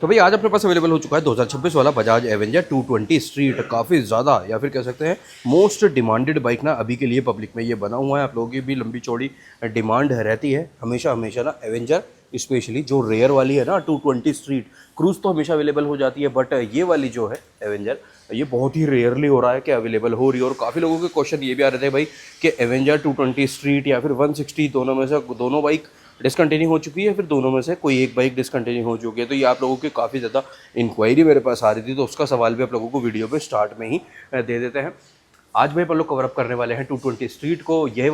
तो भाई आज अपने पास अवेलेबल हो चुका है 2026 वाला बजाज एवेंजर 220 स्ट्रीट। काफ़ी ज़्यादा या फिर कह सकते हैं मोस्ट डिमांडेड बाइक ना अभी के लिए पब्लिक में ये बना हुआ है। आप लोगों की भी लंबी चौड़ी डिमांड रहती है हमेशा हमेशा ना एवेंजर, स्पेशली जो रेयर वाली है ना 220 स्ट्रीट। क्रूज़ तो हमेशा अवेलेबल हो जाती है, बट ये वाली जो है एवेंजर, ये बहुत ही रेयरली हो रहा है कि अवेलेबल हो रही है। और काफ़ी लोगों के क्वेश्चन ये भी आ रहे थे भाई कि एवेंजर 220 स्ट्रीट या फिर 160, दोनों में से दोनों बाइक डिसकंटिन्यू हो चुकी है, फिर दोनों में से कोई एक बाइक डिसकंटिन्यू हो चुकी है। तो ये आप लोगों की काफ़ी ज़्यादा इंक्वायरी मेरे पास आ रही थी, तो उसका सवाल भी आप लोगों को वीडियो पे स्टार्ट में ही दे देते हैं। आज भाई अपन लोग कवर अप करने वाले हैं 220 स्ट्रीट को। ये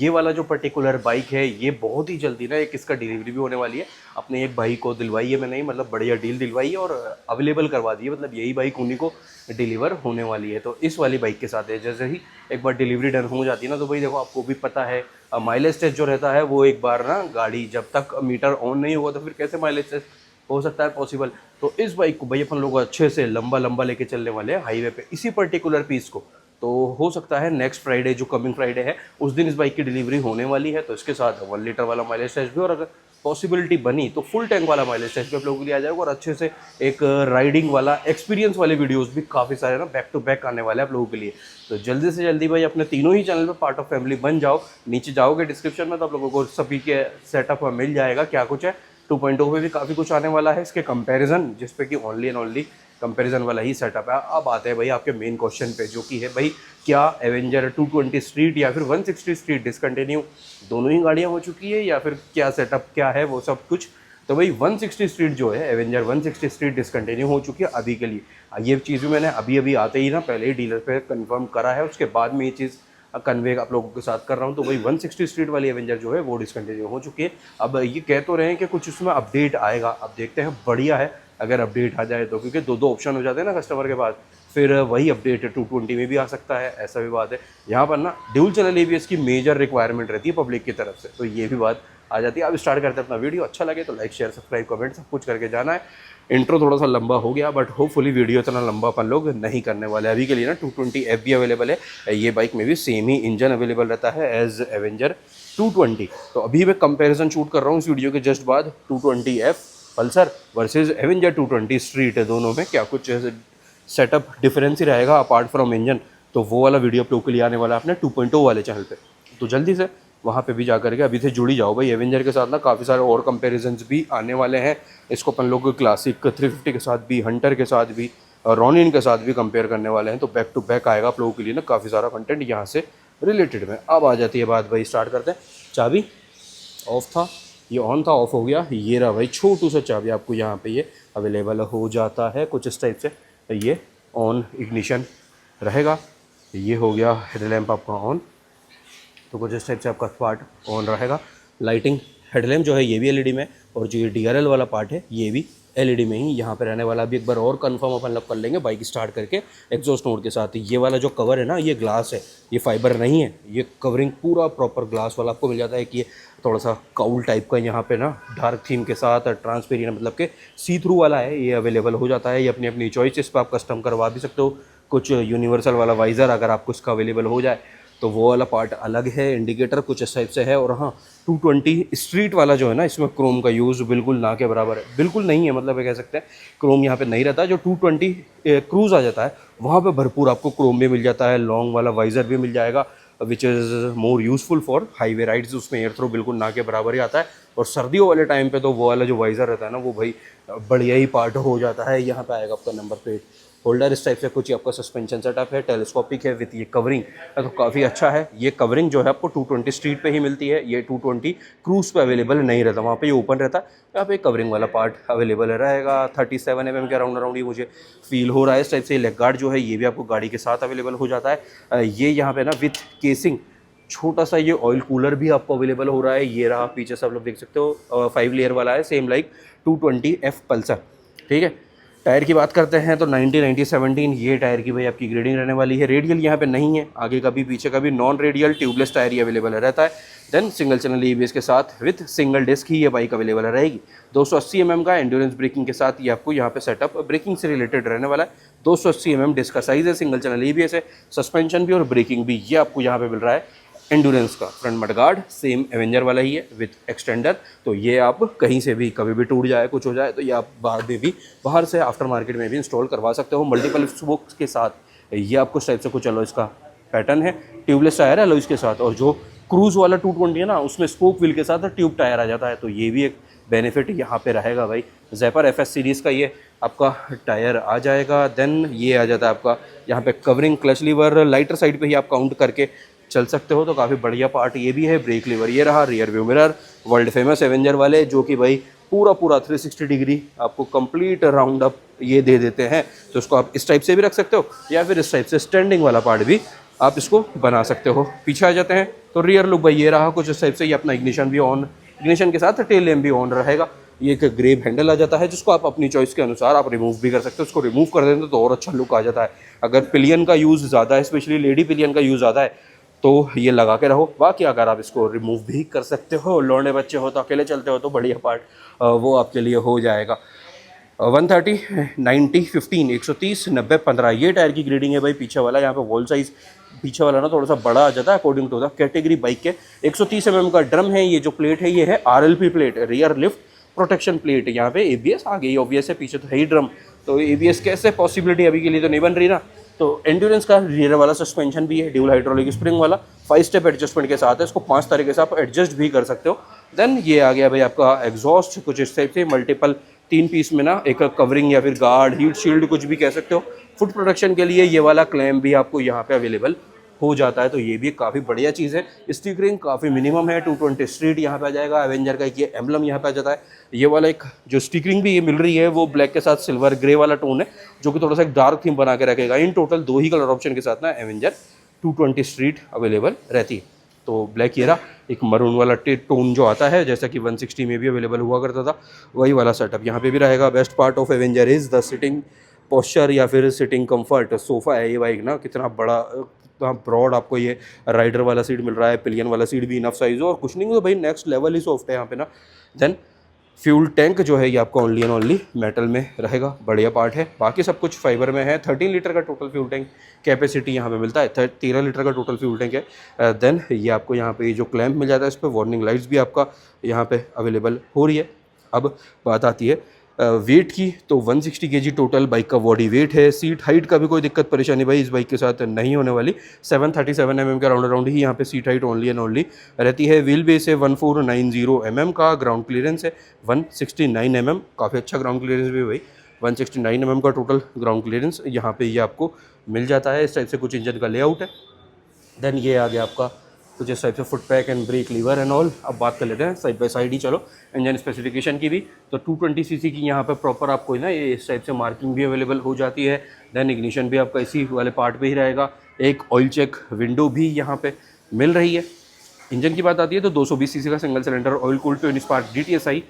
वाला जो पर्टिकुलर बाइक है ये बहुत ही जल्दी ना एक इसका डिलीवरी भी होने वाली है। अपने एक भाई को दिलवाई है मैंने, मतलब बढ़िया डील दिलवाई है और अवेलेबल करवा दी है। मतलब यही बाइक उन्हीं को डिलीवर होने वाली है। तो इस वाली बाइक के साथ है, जैसे ही एक बार डिलीवरी डन हो जाती है ना, तो भाई देखो आपको भी पता है माइलेज टेस्ट जो रहता है वो एक बार ना गाड़ी जब तक मीटर ऑन नहीं होगा तो फिर कैसे माइलेज टेस्ट हो सकता है पॉसिबल। तो इस बाइक को भाई अपन लोग अच्छे से लंबा लंबा लेके चलने वाले हैं हाईवे पे, इसी पर्टिकुलर पीस को। तो हो सकता है नेक्स्ट फ्राइडे, जो कमिंग फ्राइडे है, उस दिन इस बाइक की डिलीवरी होने वाली है। तो इसके साथ 1 लीटर वाला माइलेज टेस्ट भी, और अगर पॉसिबिलिटी बनी तो फुल टैंक वाला माइलेज टेस्ट भी आप लोगों के लिए आ जाएगा। और अच्छे से एक राइडिंग वाला एक्सपीरियंस वाले वीडियोस भी काफ़ी सारे ना बैक टू बैक आने वाले हैं आप लोगों के लिए। तो जल्दी से जल्दी भाई अपने तीनों ही चैनल पे पार्ट ऑफ फैमिली बन जाओ। नीचे जाओगे डिस्क्रिप्शन में तो आप लोगों को सभी के सेटअप मिल जाएगा क्या कुछ है। 2.0 पे भी काफ़ी कुछ आने वाला है इसके कंपैरिजन, जिसपे कि ओनली एंड ओनली कंपैरिजन वाला ही सेटअप है। अब आते हैं भाई आपके मेन क्वेश्चन पे, जो कि है भाई क्या एवेंजर 220 स्ट्रीट या फिर 160 स्ट्रीट डिसकंटिन्यू दोनों ही गाड़ियाँ हो चुकी है या फिर क्या सेटअप क्या है वो सब कुछ। तो भाई 160 स्ट्रीट जो है एवेंजर 160 स्ट्रीट डिसकंटिन्यू हो चुकी है अभी के लिए। ये चीज़ भी मैंने अभी अभी आते ही ना पहले ही डीलर पे कंफर्म करा है, उसके बाद में ये चीज़ कन्वे आप लोगों के साथ कर रहा हूँ। तो भाई 160 स्ट्रीट वाली एवेंजर जो है वो डिसकंटिन्यू हो चुकी है। अब ये कह तो रहे हैं कि कुछ उसमें अपडेट आएगा, अब देखते हैं, बढ़िया है अगर अपडेट आ जाए तो, क्योंकि दो ऑप्शन हो जाते हैं ना कस्टमर के पास। फिर वही अपडेट 220 में भी आ सकता है, ऐसा भी बात है। यहाँ पर ना ड्यूल चैनल ABS की मेजर रिक्वायरमेंट रहती है पब्लिक की तरफ से, तो ये भी बात आ जाती है। अब स्टार्ट करते हैं अपना वीडियो। अच्छा लगे तो लाइक शेयर सब्सक्राइब कमेंट सब कुछ करके जाना है। इंट्रो थोड़ा सा लंबा हो गया, बट होपफुली वीडियो इतना लंबा अपन लोग नहीं करने वाले। अभी के लिए ना 220F भी अवेलेबल है, ये बाइक में भी सेम ही इंजन अवेलेबल रहता है एज एवेंजर 220। तो अभी मैं कंपैरिजन शूट कर रहा हूँ इस वीडियो के जस्ट बाद 220F Pulsar versus Avenger 220 street है, दोनों में क्या कुछ सेटअप डिफरेंस ही रहेगा अपार्ट फ्रॉम इंजन। तो वो वाला वीडियो आप लोगों के लिए आने वाला है अपने 2.0 वाले चैनल पे, तो जल्दी से वहाँ पे भी जा करके अभी से जुड़ी जाओ भाई। एवेंजर के साथ ना काफ़ी सारे और कंपैरिजन्स भी आने वाले हैं। इसको अपन लोग क्लासिक 350 के साथ भी, हंटर के साथ भी, रॉनिन के साथ भी कंपेयर करने वाले हैं। तो बैक टू बैक आएगा आप लोगों के लिए ना काफ़ी सारा कंटेंट यहाँ से रिलेटेड में। अब आ जाती है बात भाई, स्टार्ट करते हैं। चाबी ऑफ था, ये ऑन था, ऑफ हो गया। ये रहा भाई छोटू सा चाबी, आपको यहाँ पे ये अवेलेबल हो जाता है कुछ इस टाइप से। ये ऑन इग्निशन रहेगा, ये हो गया हेडलैम्प आपका ऑन, तो कुछ इस टाइप से आपका पार्ट ऑन रहेगा। लाइटिंग हेडलैम्प जो है ये भी LED में, और जो ये DRL वाला पार्ट है ये भी LED में ही यहाँ पे रहने वाला। अभी एक बार और कंफर्म अपन लोग कर लेंगे बाइक स्टार्ट करके एग्जॉस्ट नोट के साथ। ये वाला जो कवर है ना ये ग्लास है, ये फाइबर नहीं है, ये कवरिंग पूरा प्रॉपर ग्लास वाला आपको मिल जाता है। कि ये थोड़ा सा काउल टाइप का यहाँ पे ना डार्क थीम के साथ ट्रांसपेरेंट, मतलब कि सी थ्रू वाला है, ये अवेलेबल हो जाता है। ये अपनी अपनी चॉइस, इस पर आप कस्टम करवा भी सकते हो। कुछ यूनिवर्सल वाला वाइज़र अगर आपको इसका अवेलेबल हो जाए तो वो वाला पार्ट अलग है। इंडिकेटर कुछ इस टाइप से है। और हाँ 220 स्ट्रीट वाला जो है ना, इसमें क्रोम का यूज़ बिल्कुल ना के बराबर है, बिल्कुल नहीं है, मतलब ये कह सकते हैं क्रोम यहाँ पे नहीं रहता। जो 220 क्रूज़ आ जाता है वहाँ पे भरपूर आपको क्रोम भी मिल जाता है, लॉन्ग वाला वाइज़र भी मिल जाएगा, which is more useful for highway rides. उसमें एयर थ्रो बिल्कुल ना के बराबर ही आता है। और सर्दियों वाले टाइम पे तो वो वाला जो वाइज़र रहता है ना वो भाई बढ़िया ही पार्ट हो जाता है। यहाँ पे आएगा आपका नंबर प्लेट होल्डर, इस टाइप से कुछ आपका सस्पेंशन सेटअप है, टेलीस्कोपिक है विथ ये कवरिंग, तो काफ़ी अच्छा है। ये कवरिंग जो है आपको 220 स्ट्रीट पे ही मिलती है, ये 220 क्रूज़ पे अवेलेबल नहीं रहता, वहाँ पे ये ओपन रहता है। यहाँ पे कवरिंग वाला पार्ट अवेलेबल रहेगा। 37 mm के अराउंड ये मुझे फील हो रहा है। इस टाइप से लेग गार्ड जो है ये भी आपको गाड़ी के साथ अवेलेबल हो जाता है। ये यहाँ पे ना विथ केसिंग छोटा सा ये ऑयल कूलर भी आपको अवेलेबल हो रहा है। ये रहा पीछे सब लोग देख सकते हो, 5 लेयर वाला है, सेम लाइक 220F पल्सर। ठीक है, टायर की बात करते हैं तो 90-90-17 ये टायर की भाई आपकी ग्रेडिंग रहने वाली है। रेडियल यहाँ पे नहीं है, आगे का भी पीछे का भी नॉन रेडियल ट्यूबलेस टायर ही अवेलेबल रहता है। देन सिंगल चैनल ABS के साथ विथ सिंगल डिस्क ही ये बाइक अवेलेबल रहेगी। 280 mm का एंड्योरेंस ब्रेकिंग के साथ ये आपको यहाँ पे सेटअप ब्रेकिंग से रिलेटेड रहने वाला है। 280 mm डिस्क का साइज़ है, सिंगल चैनल ABS है, सस्पेंशन भी और ब्रेकिंग भी ये आपको यहाँ पे मिल रहा है एंडुरेंस का फ्रंट मडगार्ड सेम एवेंजर वाला ही है विथ एक्सटेंडर। तो ये आप कहीं से भी कभी भी टूट जाए कुछ हो जाए तो ये आप बाहर से आफ्टर मार्केट में भी इंस्टॉल करवा सकते हो मल्टीपल स्पोक्स के साथ। ये आपको इस टाइप से कुछ अलॉयज़ का पैटर्न है, ट्यूबलेस टायर है अलॉयज़ के साथ। और जो क्रूज़ वाला 220 है ना, उसमें स्पोक व्हील के साथ ट्यूब टायर आ जाता है, तो ये भी एक बेनिफिट यहाँ पे रहेगा भाई। ज़ेपर FS सीरीज़ का ये आपका टायर आ जाएगा। देन ये आ जाता है आपका यहाँ पे covering, clutch lever lighter side पे ही आप काउंट करके चल सकते हो, तो काफ़ी बढ़िया पार्ट ये भी है। ब्रेक लीवर ये रहा, rear view mirror world famous Avenger वाले, जो कि भाई पूरा 360 डिग्री आपको कंप्लीट राउंड अप ये दे देते हैं। तो इसको आप इस टाइप से भी रख सकते हो या फिर इस टाइप से स्टैंडिंग वाला पार्ट भी आप इसको बना सकते हो। पीछे आ जाते हैं तो रियर लुक भाई ये रहा कुछ इस टाइप से। ये अपना इग्निशन भी ऑन, इग्निशन के साथ टेल लैम्प भी ऑन रहेगा। ये एक ग्रेब हैंडल आ जाता है जिसको आप अपनी चॉइस के अनुसार आप रिमूव भी कर सकते हो। उसको रिमूव कर देते तो और अच्छा लुक आ जाता है। अगर पिलियन का यूज़ ज़्यादा है, स्पेशली लेडी पिलियन का यूज़ ज़्यादा है, तो ये लगा के रहो। बाकी अगर आप इसको रिमूव भी कर सकते हो, लौंडे बच्चे हो तो अकेले चलते हो तो बढ़िया पार्ट वो आपके लिए हो जाएगा। 130 90 15 130 90 15 ये टायर की ग्रेडिंग है भाई। पीछे वाला यहाँ पे वॉल साइज़ पीछे वाला ना थोड़ा सा बड़ा आ जाता है according to the category bike के। 130 mm का ड्रम है। ये जो प्लेट है ये है RLP plate, rear lift protection plate. यहाँ पे ABS आ गई ऑब्वियस है, पीछे तो है ही ड्रम, तो ABS कैसे पॉसिबिलिटी अभी के लिए तो नहीं बन रही ना। तो एंड्योरेंस का रियर वाला सस्पेंशन भी है, ड्यूल हाइड्रोलिक स्प्रिंग वाला 5 स्टेप एडजस्टमेंट के साथ है। इसको 5 तरीके से आप एडजस्ट भी कर सकते हो। देन ये आ गया भाई आपका एग्जॉस्ट कुछ इस टाइप से मल्टीपल 3 पीस में ना, एक कवरिंग या फिर गार्ड, हीट शील्ड कुछ भी कह सकते हो। फुट प्रोटेक्शन के लिए ये वाला क्लैम्प भी आपको यहाँ पे अवेलेबल हो जाता है, तो ये भी काफ़ी बढ़िया चीज़ है। स्टिकरिंग काफ़ी मिनिमम है। 220 स्ट्रीट यहाँ पे आ जाएगा। एवेंजर का एक ये एम्बलम यहाँ पे आ जाता है। ये वाला एक जो स्टिकरिंग भी ये मिल रही है वो ब्लैक के साथ सिल्वर ग्रे वाला टोन है, जो कि थोड़ा सा एक डार्क थीम बना के रखेगा। In total 2 he colour option के साथ ना एवेंजर 220 स्ट्रीट अवेलेबल रहती है। तो ब्लैक ये रहा, एक मरून वाला टोन जो आता है जैसा कि 160 में भी अवेलेबल हुआ करता था, वही वाला सेटअप यहाँ पे भी रहेगा। Best part of Avenger is the sitting posture या फिर सिटिंग कंफर्ट। सोफ़ा है ये बाइक ना, कितना बड़ा, कितना ब्रॉड आपको ये राइडर वाला सीट मिल रहा है। पिलियन वाला सीट भी इनफ साइज़ हो और कुछ नहीं तो भाई नेक्स्ट लेवल ही सॉफ्ट है यहाँ पे ना। देन फ्यूल टैंक जो है ये आपका ओनली एंड ओनली मेटल में रहेगा, बढ़िया पार्ट है। बाकी सब कुछ फाइबर में है। 13 लीटर का टोटल फ्यूल टैंक कैपेसिटी यहाँ पे मिलता है। 13 लीटर का टोटल फ्यूल टैंक है। देन ये आपको यहाँ पे जो क्लैम्प मिल जाता है, इस पर वार्निंग लाइट्स भी आपका यहाँ पे अवेलेबल हो रही है। अब बात आती है वेट की, तो 160 kg टोटल बाइक का बॉडी वेट है। सीट हाइट का भी कोई दिक्कत परेशानी भाई इस बाइक के साथ नहीं होने वाली। 737 mm का राउंड ही यहाँ पे seat height only and only रहती है। व्हील बेस है 1490 mm का। ग्राउंड क्लियरेंस है 169 mm, काफ़ी अच्छा ग्राउंड क्लियरेंस भी भाई। 169 mm का टोटल ग्राउंड क्लियरेंस यहाँ पे ये आपको मिल जाता है। इस टाइप से कुछ इंजन का लेआउट है। देन ये आ गया आपका कुछ इस टाइप से foot pack and brake lever and all. अब बात कर लेते हैं साइड बाय साइड ही चलो इंजन स्पेसिफिकेशन की भी। तो 220 cc की यहाँ पे प्रॉपर आपको ना ये इस टाइप से मार्किंग भी अवेलेबल हो जाती है। देन इग्निशन भी आपका इसी वाले पार्ट पे ही रहेगा। एक ऑयल चेक विंडो भी यहाँ पे मिल रही है। इंजन की बात आती है तो 220 cc का single cylinder oil cooled twin spark GTSI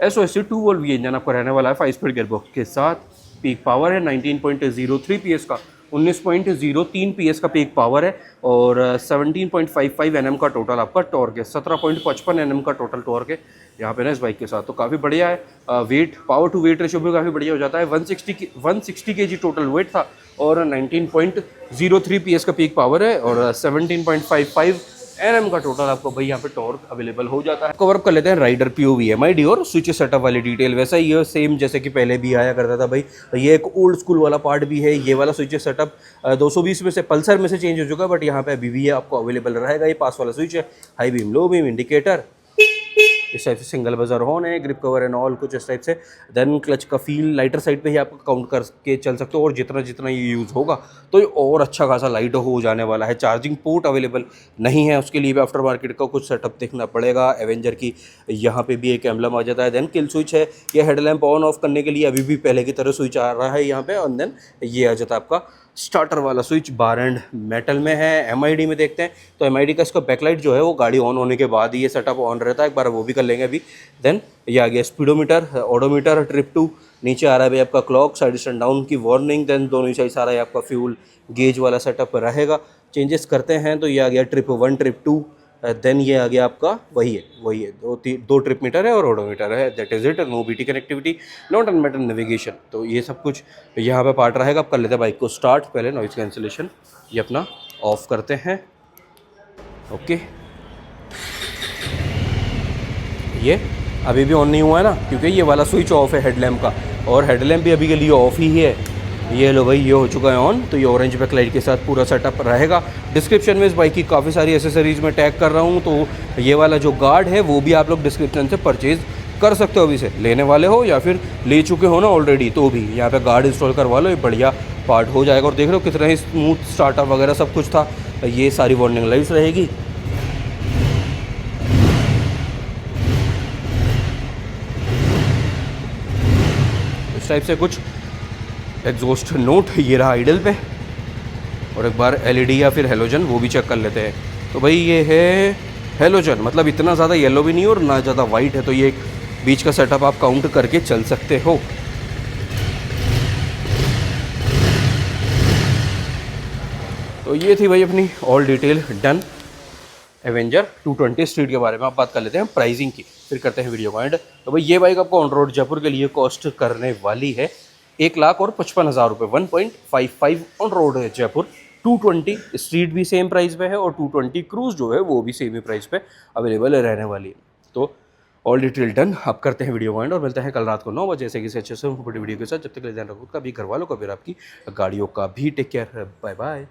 SOSC 2 volt ये इंजन आपको रहने वाला है 5 स्पीड गियरबॉक्स के साथ। पीक पावर है 19.03 PS का, 19.03 PS का पीक पावर है और 17.55 Nm का टोटल आपका टॉर्क है। 17.55 Nm का टोटल टॉर्क है यहाँ पे ना इस बाइक के साथ, तो काफ़ी बढ़िया है। Weight power to weight ratio भी काफ़ी बढ़िया हो जाता है। 160 kg टोटल वेट था और 19.03 PS का पीक पावर है और 17.55 Nm का टोटल आपको भाई यहाँ पे टॉर्क अवेलेबल हो जाता है। कवर कर लेते हैं राइडर POV MID और स्विच सेटअप वाली डिटेल। वैसा ये सेम जैसे कि पहले भी आया करता था भाई, ये एक ओल्ड स्कूल वाला पार्ट भी है। ये वाला स्विच सेटअप 220 में से पल्सर में से चेंज हो चुका है, बट यहाँ पे अभी भी ये आपको अवेलेबल रहेगा। ये पास वाला स्विच है, high beam low beam indicator, इस टाइप से सिंगल बजर ऑन है, ग्रिप कवर एंड ऑल कुछ इस टाइप से। देन क्लच का फील लाइटर साइड पे ही आप काउंट करके चल सकते हो और जितना जितना ये यूज़ होगा तो ये और अच्छा खासा लाइट हो जाने वाला है। चार्जिंग पोर्ट अवेलेबल नहीं है, उसके लिए भी आफ्टर मार्केट का कुछ सेटअप देखना पड़ेगा। एवेंजर की यहाँ पे भी एक एम्बलम आ जाता है। देन किल स्विच है, ये हेडलैम्प ऑन ऑफ करने के लिए अभी भी पहले की तरह स्विच आ रहा है यहाँ पे। और देन ये आ जाता है आपका स्टार्टर वाला स्विच, बार एंड मेटल में है। MID में देखते हैं तो MID का इसका बैकलाइट जो है वो गाड़ी ऑन होने के बाद ही ये सेटअप ऑन रहता है, एक बार वो भी कर लेंगे अभी। देन ये आ गया स्पीडोमीटर, ओडोमीटर, ट्रिप टू, नीचे आ रहा है भाई आपका क्लॉक, साइड स्टैंड डाउन की वार्निंग। देन दोनों ही साइड सारा है आपका फ्यूल गेज वाला सेटअप रहेगा। चेंजेस करते हैं तो ये आ गया ट्रिप 1 ट्रिप 2। देन ये आ गया आपका वही है दो ट्रिप मीटर है और ओडोमीटर है। That is it. No BT connectivity, no turn metal navigation, तो ये सब कुछ यहाँ पे पार्ट रहेगा। अब कर लेते हैं बाइक को स्टार्ट। पहले नॉइज़ कैंसिलेशन ये अपना ऑफ करते हैं। ओके, ये अभी भी ऑन नहीं हुआ है ना, क्योंकि ये वाला स्विच ऑफ है हेडलैम्प का, और हेडलैम्प भी अभी के लिए ऑफ ही है। ये लो भाई, ये हो चुका है ऑन। तो ये ऑरेंज बैक लाइट के साथ पूरा सेटअप रहेगा। डिस्क्रिप्शन में इस बाइक की काफ़ी सारी एसेसरीज़ में टैग कर रहा हूँ, तो ये वाला जो गार्ड है वो भी आप लोग डिस्क्रिप्शन से परचेज़ कर सकते हो। अभी से लेने वाले हो या फिर ले चुके हो ना ऑलरेडी, तो भी यहाँ पे गार्ड इंस्टॉल करवा लो, ये बढ़िया पार्ट हो जाएगा। और देख रहे हो कितना ही स्मूथ स्टार्टअप वगैरह सब कुछ था। ये सारी वार्निंग लाइट्स रहेगी। इस टाइप से कुछ एग्जॉस्ट नोट, ये रहा आइडल पे। और एक बार एलईडी या फिर हेलोजन वो भी चेक कर लेते हैं। तो भाई ये है हेलोजन, मतलब इतना ज़्यादा येलो भी नहीं और ना ज़्यादा वाइट है, तो ये एक बीच का सेटअप आप काउंट करके चल सकते हो। तो ये थी भाई अपनी all detail done Avenger 220 street के बारे में। आप बात कर लेते हैं प्राइसिंग की, फिर करते हैं वीडियो को एंड। तो भाई ये बाइक आपको ऑन रोड जयपुर के लिए कॉस्ट करने वाली है 1,55,000 रुपये, 1.55 ऑन रोड है जयपुर। 220 स्ट्रीट भी सेम प्राइस पे है और 220 क्रूज़ जो है वो भी सेम ही प्राइस पे अवेलेबल रहने वाली है। तो ऑल डिटेल डन। आप करते हैं वीडियो को एंड और मिलते हैं कल रात को 9 बजे ऐसे किसी अच्छे से बड़ी वीडियो के साथ। जब तक के लिए ध्यान रखो, कभी घर वालों का भी, आपकी गाड़ियों का भी। Take care, bye bye.